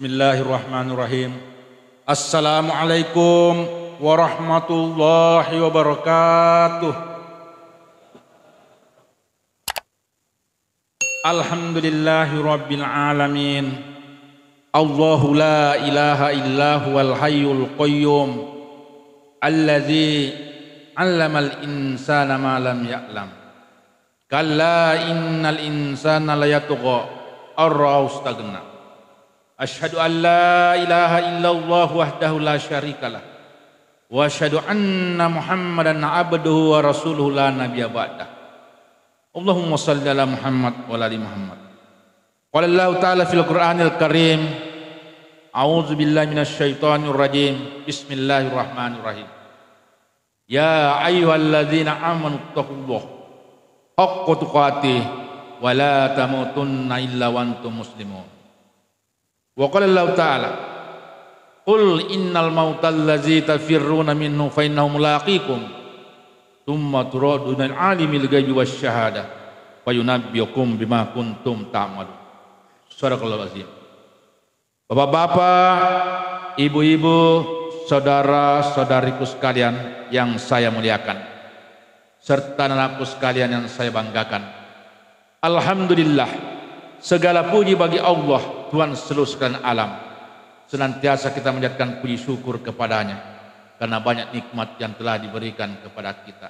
Bismillahirrahmanirrahim. Assalamualaikum warahmatullahi wabarakatuh. Alhamdulillahi rabbil alamin. Allahu la ilaha illa huwal hayyul qayyum alladzi 'allamal insana ma lam ya'lam. Kalla innal insana layatgha ar-ra'u istaghna. Asyhadu an la ilaha illallah wahdahu la syarikalah wa asyhadu anna Muhammadan abduhu wa rasuluhu la nabiyya ba'dah. Allahumma shalli ala Muhammad wa ala ali Muhammad. Qala Allah ta'ala fil Qur'anil Karim, a'udzu billahi minasy syaithanir rajim. Bismillahirrahmanirrahim. Ya ayyuhalladzina amanu taqullaha haqqa tuqatih wa la tamutunna illa wa antum muslimun. Wa qala Allah ta'ala qul innal mautal ladzi tafirruna minhu fa innahu mulaqikum thumma turaduna alimil ghaibi wasyahadah wa yunabbiukum bima kuntum ta'malun. Sadaqallahu azim. Bapak-bapak, ibu-ibu, saudara-saudariku sekalian yang saya muliakan, serta anakku sekalian yang saya banggakan, alhamdulillah, segala puji bagi Allah, Tuhan seluruh sekalian alam. Senantiasa kita menjadikan puji syukur kepadanya karena banyak nikmat yang telah diberikan kepada kita,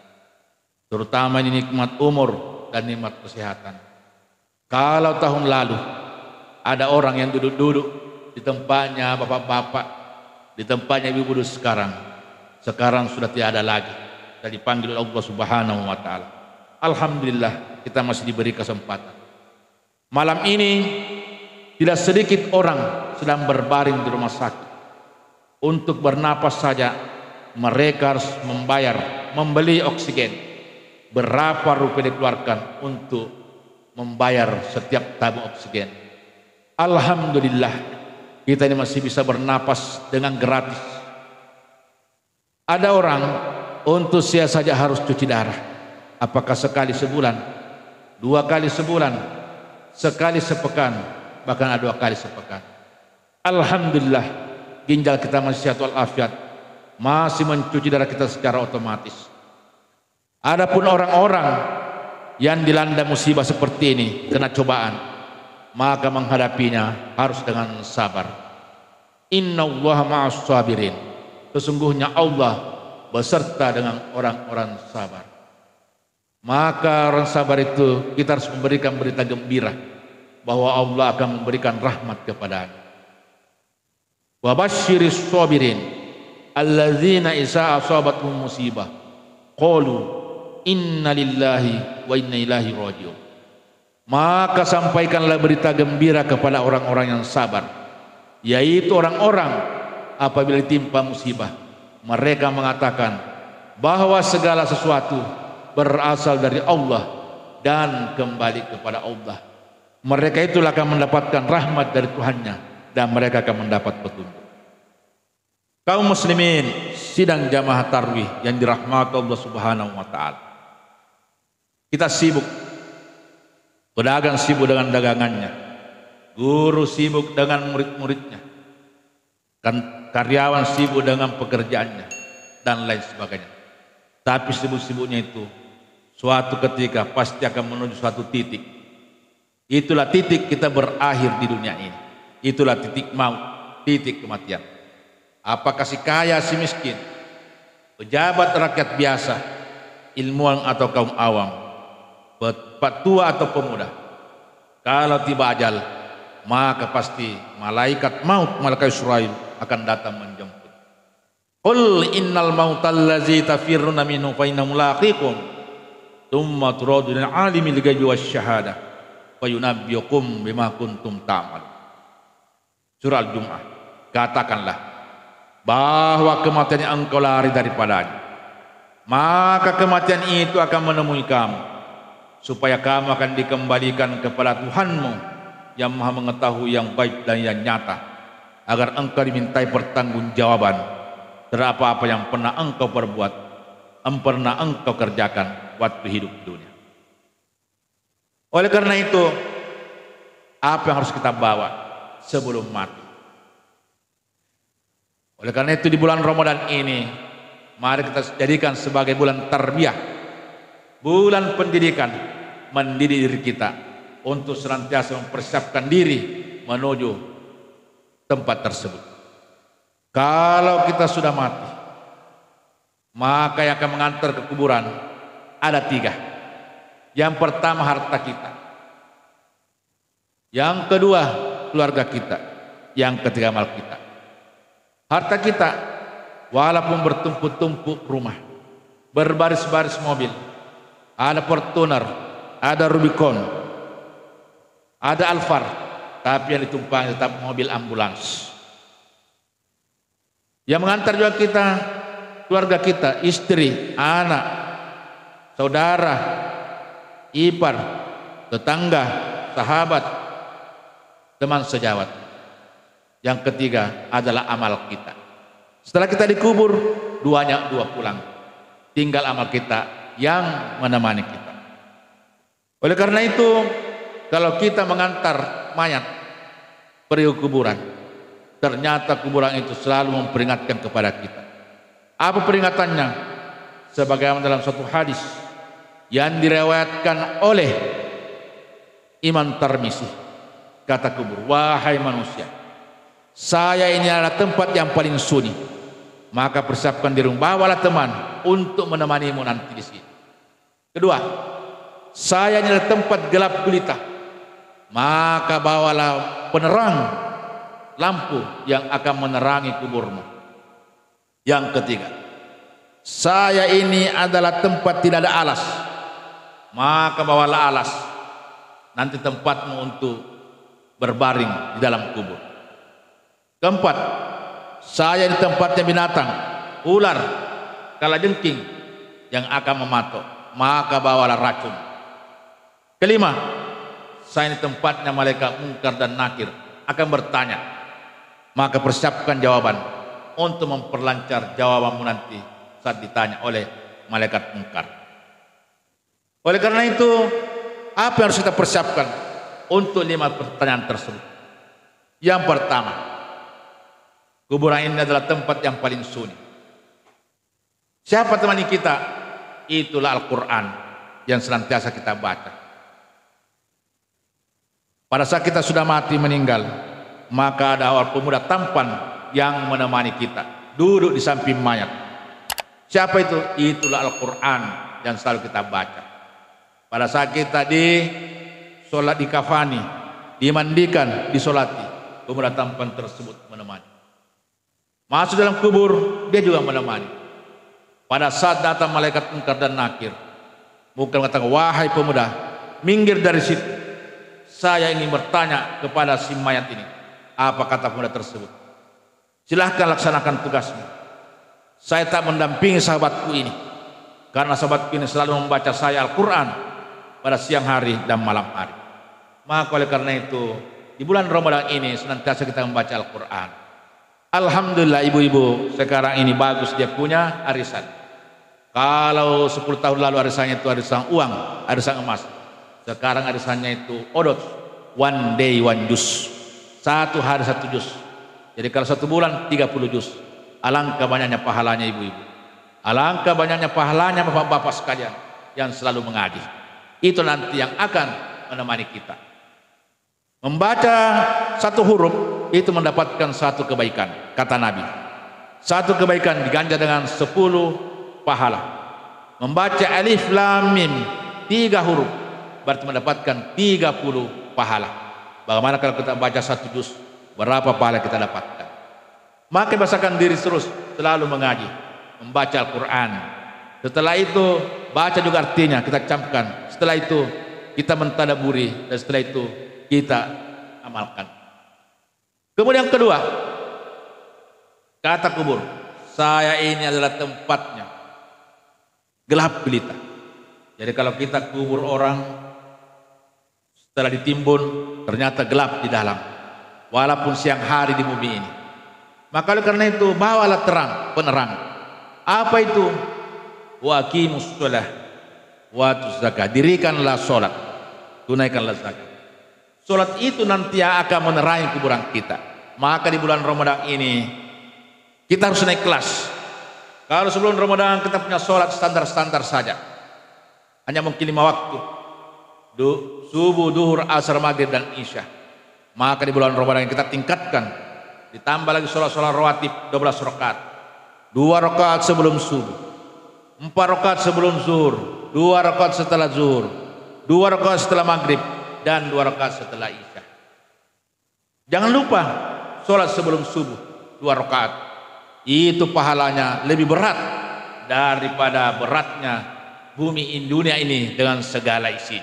terutama ini nikmat umur dan nikmat kesehatan. Kalau tahun lalu ada orang yang duduk-duduk di tempatnya bapak-bapak, di tempatnya ibu-ibu sekarang sudah tidak ada lagi dan dipanggil oleh Allah Subhanahu wa taala. Alhamdulillah, kita masih diberi kesempatan. Malam ini tidak sedikit orang sedang berbaring di rumah sakit. Untuk bernapas saja mereka harus membeli oksigen. Berapa rupiah dikeluarkan untuk membayar setiap tabung oksigen. Alhamdulillah, kita ini masih bisa bernapas dengan gratis. Ada orang untuk saya saja harus cuci darah. Apakah sekali sebulan, 2 kali sebulan, sekali sepekan, bahkan ada 2 kali sepekan. Alhamdulillah, ginjal kita masih sehat walafiat, masih mencuci darah kita secara otomatis. Adapun orang-orang yang dilanda musibah seperti ini, kena cobaan, maka menghadapinya harus dengan sabar. Innallaha ma'as sabirin. Sesungguhnya Allah beserta dengan orang-orang sabar. Maka orang sabar itu kita harus memberikan berita gembira bahwa Allah akan memberikan rahmat kepadanya. Wa basyiris sabirin alladzina idza asabatuhum musibah qalu inna lillahi wa inna ilaihi raji'un. Maka sampaikanlah berita gembira kepada orang-orang yang sabar, yaitu orang-orang apabila ditimpa musibah mereka mengatakan bahwa segala sesuatu berasal dari Allah dan kembali kepada Allah. Mereka itulah akan mendapatkan rahmat dari Tuhannya dan mereka akan mendapat petunjuk. Kaum muslimin sidang jamaah tarwih yang dirahmati Allah Subhanahu wa taala. Kita sibuk, pedagang sibuk dengan dagangannya, guru sibuk dengan murid-muridnya, karyawan sibuk dengan pekerjaannya dan lain sebagainya. Tapi sibuk-sibuknya itu suatu ketika pasti akan menuju suatu titik. Itulah titik kita berakhir di dunia ini. Itulah titik maut, titik kematian. Apakah si kaya, si miskin, pejabat rakyat biasa, ilmuwan atau kaum awam, tua atau pemuda, kalau tiba ajal, maka pasti malaikat maut, malaikat Israil akan datang menjemput. Qul innal mautal ladzi tafirruna minhu fa innahu mulaqikum tsumma turaduna alimil ghaibi wasyahadah wa yunabbiukum bima kuntum ta'malun. Surah Al-Jumu'ah. Katakanlah bahwa kematian yang engkau lari daripadanya, maka kematian itu akan menemui kamu, supaya kamu akan dikembalikan kepada Tuhanmu yang Maha mengetahui yang baik dan yang nyata, agar engkau dimintai pertanggungjawaban terhadap apa yang pernah engkau perbuat, pernah engkau kerjakan waktu hidup di dunia. Oleh karena itu, apa yang harus kita bawa sebelum mati? Oleh karena itu di bulan Ramadan ini, mari kita jadikan sebagai bulan tarbiyah, bulan pendidikan, mendidik diri kita untuk senantiasa mempersiapkan diri menuju tempat tersebut. Kalau kita sudah mati, maka yang akan mengantar ke kuburan ada 3. Yang pertama harta kita, yang kedua keluarga kita, yang ketiga amal kita. Harta kita walaupun bertumpuk-tumpuk rumah, berbaris-baris mobil, ada Fortuner, ada Rubicon, ada Alphard, tapi yang ditumpangi tetap mobil ambulans. Yang mengantar juga kita, keluarga kita, istri, anak, saudara, ipar, tetangga, sahabat, teman sejawat. Yang ketiga adalah amal kita. Setelah kita dikubur, dua pulang. Tinggal amal kita yang menemani kita. Oleh karena itu, kalau kita mengantar mayat pergi ke kuburan, ternyata kuburan itu selalu memperingatkan kepada kita. Apa peringatannya? Sebagaimana dalam suatu hadis yang diriwayatkan oleh Imam Tirmizi, kata kubur, wahai manusia, saya ini adalah tempat yang paling sunyi, maka persiapkan diri, bawalah teman untuk menemanimu nanti di sini. Kedua, saya ini adalah tempat gelap gulita, maka bawalah penerang lampu yang akan menerangi kuburmu. Yang ketiga, saya ini adalah tempat tidak ada alas, maka bawalah alas, nanti tempatmu untuk berbaring di dalam kubur. Keempat, saya di tempatnya binatang, ular, kalajengking yang akan mematok, maka bawalah racun. Kelima, saya di tempatnya malaikat mungkar dan nakir akan bertanya, maka persiapkan jawaban untuk memperlancar jawabanmu nanti saat ditanya oleh malaikat mungkar. Oleh karena itu, apa yang harus kita persiapkan untuk 5 pertanyaan tersebut? Yang pertama, kuburan ini adalah tempat yang paling sunyi. Siapa temani kita? Itulah Al-Quran yang senantiasa kita baca. Pada saat kita sudah mati meninggal, maka ada awal pemuda tampan yang menemani kita, duduk di samping mayat. Siapa itu? Itulah Al-Quran yang selalu kita baca. Pada saat kita sholat di kafani, dimandikan, disolati, pemuda tampan tersebut menemani. Masuk dalam kubur, dia juga menemani. Pada saat datang malaikat mungkar dan nakir, bukan mengatakan, wahai pemuda, minggir dari situ, saya ingin bertanya kepada si mayat ini. Apa kata pemuda tersebut? Silahkan laksanakan tugasmu. Saya tak mendampingi sahabatku ini, karena sahabatku ini selalu membaca saya Al-Quran pada siang hari dan malam hari. Maka oleh karena itu, di bulan Ramadan ini senantiasa kita membaca Al-Quran. Alhamdulillah, ibu-ibu sekarang ini bagus, dia punya arisan. Kalau 10 tahun lalu arisannya itu arisan uang, arisan emas. Sekarang arisannya itu odot, one day one juz, 1 hari 1 juz. Jadi kalau 1 bulan 30 juz. Alangkah banyaknya pahalanya ibu-ibu, alangkah banyaknya pahalanya bapak-bapak sekalian yang selalu mengaji. Itu nanti yang akan menemani kita. Membaca 1 huruf itu mendapatkan 1 kebaikan, kata Nabi. 1 kebaikan diganjar dengan 10 pahala. Membaca alif lam mim 3 huruf berarti mendapatkan 30 pahala. Bagaimana kalau kita baca 1 juz, berapa pahala kita dapatkan? Maka biasakan diri terus selalu mengaji, membaca Al-Quran. Setelah itu baca juga artinya, kita camkan. Setelah itu kita mentadaburi, dan setelah itu kita amalkan. Kemudian yang kedua, kata kubur, saya ini adalah tempatnya gelap gulita. Jadi kalau kita kubur orang, setelah ditimbun ternyata gelap di dalam, walaupun siang hari di bumi ini. Maka oleh karena itu bawalah terang, penerang. Apa itu? Wa aqimus shalah wa atuz zakah. Dirikanlah salat, tunaikanlah zakat. Salat itu nanti akan menerangi kuburan kita. Maka di bulan Ramadan ini Kita harus naik kelas. Kalau sebelum Ramadan kita punya sholat standar-standar saja, hanya mungkin 5 waktu, subuh, duhur, asar, maghrib, dan isya. Maka di bulan Ramadan kita tingkatkan, ditambah lagi sholat-sholat rawatib 12 rakaat, 2 rakaat sebelum subuh, 4 rakaat sebelum zuhur, 2 rakaat setelah zuhur, 2 rakaat setelah maghrib, dan 2 rakaat setelah isya. Jangan lupa sholat sebelum subuh 2 rakaat. Itu pahalanya lebih berat daripada beratnya bumi dunia ini dengan segala isi.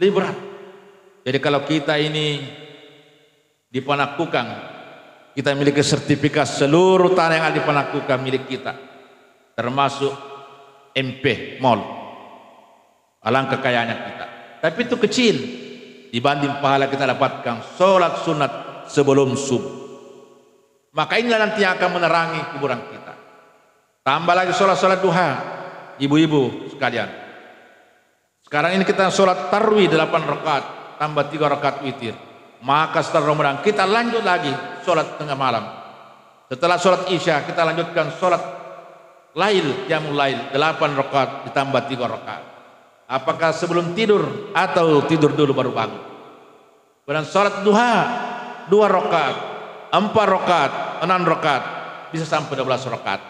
Lebih berat. Jadi kalau kita ini di Panakukang, kita memiliki sertifikat seluruh tanah yang ada di Panakukang milik kita, termasuk MP Mall. Alangkah kekayaannya kita. Tapi itu kecil dibanding pahala kita dapatkan sholat sunat sebelum subuh. Maka inilah nanti yang akan menerangi kuburan kita. Tambah lagi sholat-sholat duha, ibu-ibu sekalian. Sekarang ini kita sholat tarwih 8 rakaat, tambah 3 rakaat witir. Maka setelah Ramadan kita lanjut lagi sholat tengah malam. Setelah sholat isya kita lanjutkan sholat lail, qiyamul lail 8 rakaat ditambah 3 rakaat. Apakah sebelum tidur atau tidur dulu baru bangun? Kemudian sholat duha 2 rakaat, 4 rakaat, 6 rakaat, bisa sampai 12 rakaat.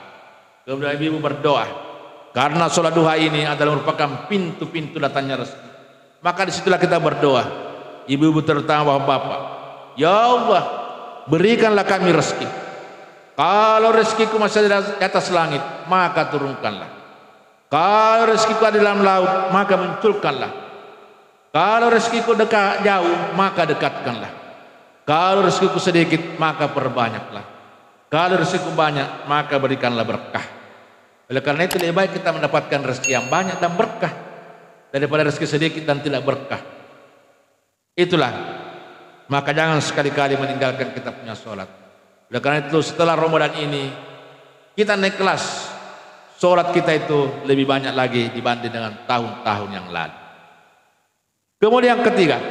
Kemudian ibu berdoa, karena sholat duha ini adalah merupakan pintu-pintu datangnya rezeki. Maka disitulah kita berdoa, ibu-ibu terutama bapak, ya Allah, berikanlah kami rezeki. Kalau rezekiku masih di atas langit, maka turunkanlah. Kalau rezekiku ada di dalam laut, maka munculkanlah. Kalau rezekiku dekat jauh, maka dekatkanlah. Kalau rezekiku sedikit, maka perbanyaklah. Kalau rezekiku banyak, maka berikanlah berkah. Oleh karena itu lebih baik kita mendapatkan rezeki yang banyak dan berkah daripada rezeki sedikit dan tidak berkah. Itulah. Maka jangan sekali-kali meninggalkan kita punya sholat. Oleh karena itu setelah Ramadan ini kita naik kelas. Sholat kita itu lebih banyak lagi dibanding dengan tahun-tahun yang lalu. Kemudian yang ketiga,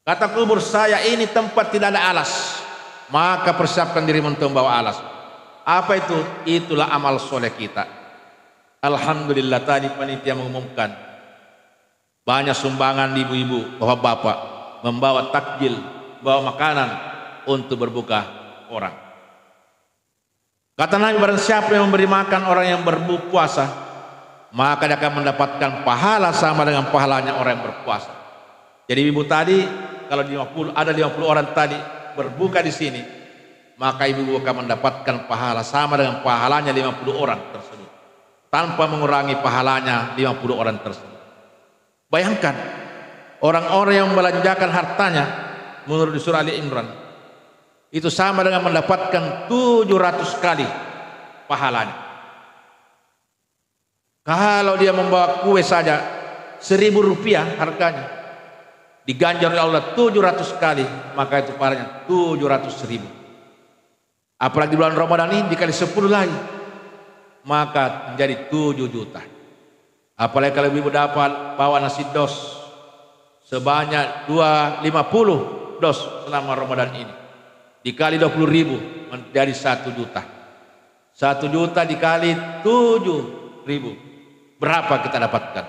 kata kubur saya ini tempat tidak ada alas, maka persiapkan dirimu untuk membawa alas. Apa itu? Itulah amal soleh kita. Alhamdulillah tadi panitia mengumumkan banyak sumbangan ibu-ibu, bapak-bapak membawa takjil, membawa makanan untuk berbuka orang. Kata Nabi, barang siapa yang memberi makan orang yang berpuasa, maka dia akan mendapatkan pahala sama dengan pahalanya orang yang berpuasa. Jadi ibu tadi kalau 50 orang tadi berbuka di sini, maka ibu akan mendapatkan pahala sama dengan pahalanya 50 orang tersebut, tanpa mengurangi pahalanya 50 orang tersebut. Bayangkan orang-orang yang membelanjakan hartanya menurut surah Ali Imran itu sama dengan mendapatkan 700 kali pahalanya. Kalau dia membawa kue saja 1.000 rupiah harganya, diganjar oleh Allah 700 kali, maka itu pahalanya 700.000. Apalagi bulan Ramadan ini dikali 10 lagi, maka menjadi 7 juta. Apalagi kalau ibu dapat bawa nasi dos sebanyak 250 dos selama Ramadan ini, dikali 20.000 menjadi 1 juta. 1 juta dikali 7.000, berapa kita dapatkan?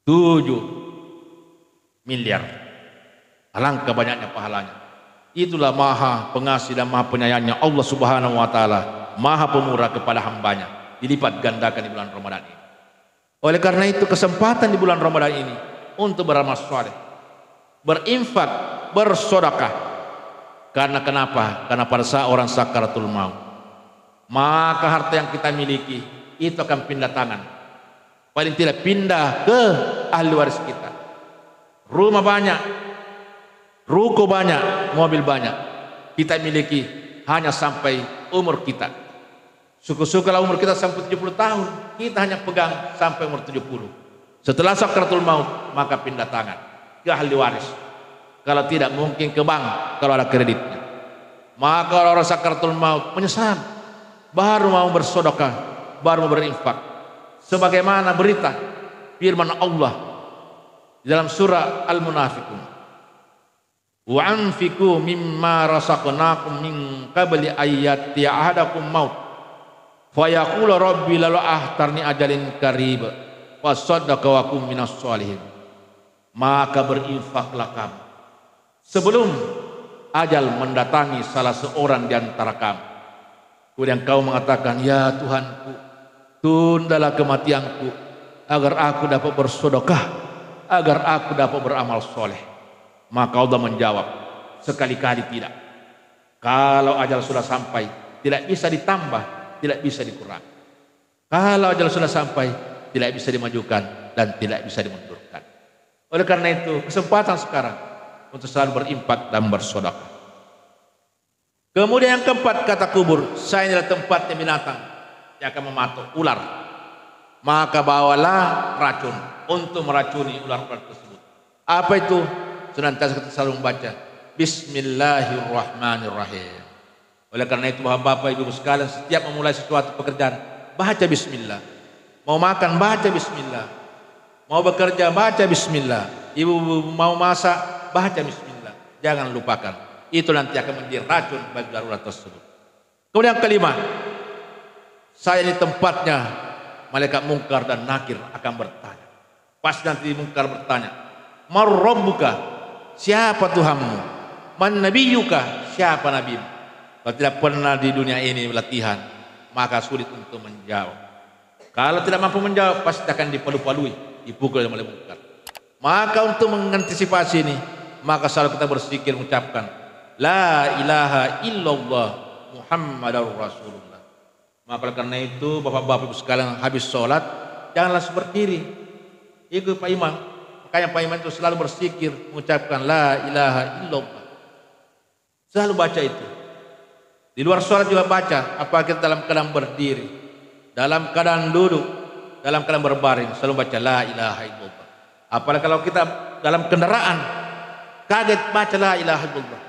7 miliar. Alangkah banyaknya pahalanya. Itulah maha pengasih dan maha penyayangnya Allah subhanahu wa ta'ala, maha pemurah kepada hambanya, dilipat gandakan di bulan Ramadan ini. Oleh karena itu kesempatan di bulan Ramadan ini untuk beramal saleh, berinfak, bersedekah. Karena kenapa? Karena pada saat orang sakaratul maut, maka harta yang kita miliki itu akan pindah tangan. Paling tidak pindah ke ahli waris kita. Rumah banyak, ruko banyak, mobil banyak, kita miliki hanya sampai umur kita. Syukur-syukurlah umur kita sampai 70 tahun, kita hanya pegang sampai umur 70. Setelah sakaratul maut, maka pindah tangan ke ahli waris. Kalau tidak mungkin ke bank kalau ada kreditnya. Maka orang sakaratul maut menyesal, baru mau bersedekah, baru mau berinfak. Sebagaimana berita firman Allah di dalam surah Al-Munafiqun, wa anfiqu mimma razaqnakum min qabli ayyati ahadakum maut fa yaqulu rabbi lalu ahtarni ajalin qarib wa saddaqa wa kum minas sholihin. Maka berinfaklah kamu sebelum ajal mendatangi salah seorang di antara kamu. Kemudian kau mengatakan, ya Tuhanku, tundalah kematianku agar aku dapat bersedekah, agar aku dapat beramal soleh. Maka Allah menjawab, sekali-kali tidak. Kalau ajal sudah sampai, tidak bisa ditambah, tidak bisa dikurangi. Kalau ajal sudah sampai, tidak bisa dimajukan dan tidak bisa dimundurkan. Oleh karena itu, kesempatan sekarang untuk selalu berinfak dan bersedekah. Kemudian yang keempat, kata kubur, saya inilah tempatnya binatang yang akan mematuk ular. Maka bawalah racun untuk meracuni ular-ular tersebut. Apa itu? Senantiasa kita selalu membaca Bismillahirrahmanirrahim. Oleh karena itu bapak-bapak, ibu sekalian, setiap memulai sesuatu pekerjaan, baca bismillah. Mau makan, baca bismillah. Mau bekerja, baca bismillah. Ibu mau masak, baca bismillah. Jangan lupakan. Itu nanti akan menjadi racun bagi ular tersebut. Kemudian yang kelima, saya di tempatnya malaikat mungkar dan nakir akan bertanya. Pas nanti mungkar bertanya, Mar rabbuka? Siapa Tuhanmu? Man nabiyuka? Siapa nabimu? Kalau tidak pernah di dunia ini latihan, maka sulit untuk menjawab. Kalau tidak mampu menjawab, pasti akan dipalu-palui, dipukul oleh mungkar. Maka untuk mengantisipasi ini, maka selalu kita bersikir mengucapkan La ilaha illallah Muhammadar Rasulullah. Maka karena itu bapak-bapak sekalian, habis sholat jangan langsung berdiri, ikut Pak Imam. Makanya Pak Imam itu selalu bersikir mengucapkan La ilaha illallah. Selalu baca itu. Di luar sholat juga baca. Apakah kita dalam keadaan berdiri, dalam keadaan duduk, dalam keadaan berbaring, selalu baca La ilaha illallah. Apalagi kalau kita dalam kendaraan, kaget baca La ilaha illallah.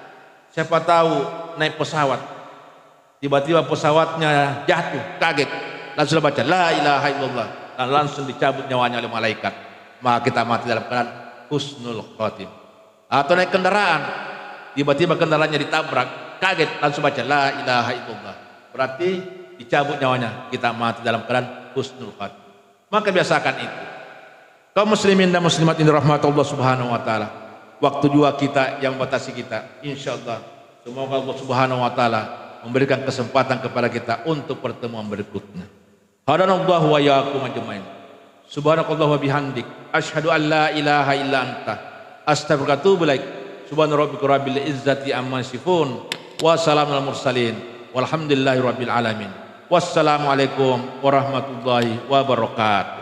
Siapa tahu naik pesawat, tiba-tiba pesawatnya jatuh, kaget, langsung baca La ilaha illallah, dan langsung dicabut nyawanya oleh malaikat. Maka kita mati dalam keadaan husnul khotim. Atau naik kendaraan, tiba-tiba kendaraannya ditabrak, kaget, langsung baca La ilaha illallah, berarti dicabut nyawanya, kita mati dalam keadaan husnul khotim. Maka biasakan itu. Kaum muslimin dan muslimat ini rahmatullah subhanahu wa ta'ala, waktu juga kita yang membatasi kita, insyaallah semoga Allah subhanahu wa ta'ala memberikan kesempatan kepada kita untuk pertemuan berikutnya. Hadanallahu wa iyyakum ajmain. Subhanakallah wa bihamdik, asyhadu an la ilaha illa anta, astaghfiruka wa atubu ilaik. Subhana rabbika rabbil izzati amma yasifun, wa salamun alal mursalin, walhamdulillahi rabbil alamin. Wassalamualaikum warahmatullahi wabarakatuh.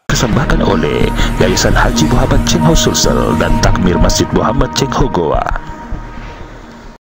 Dipersembahkan oleh Yayasan Haji Muhammad Cengho Sulsel dan Takmir Masjid Muhammad Cengho Goa.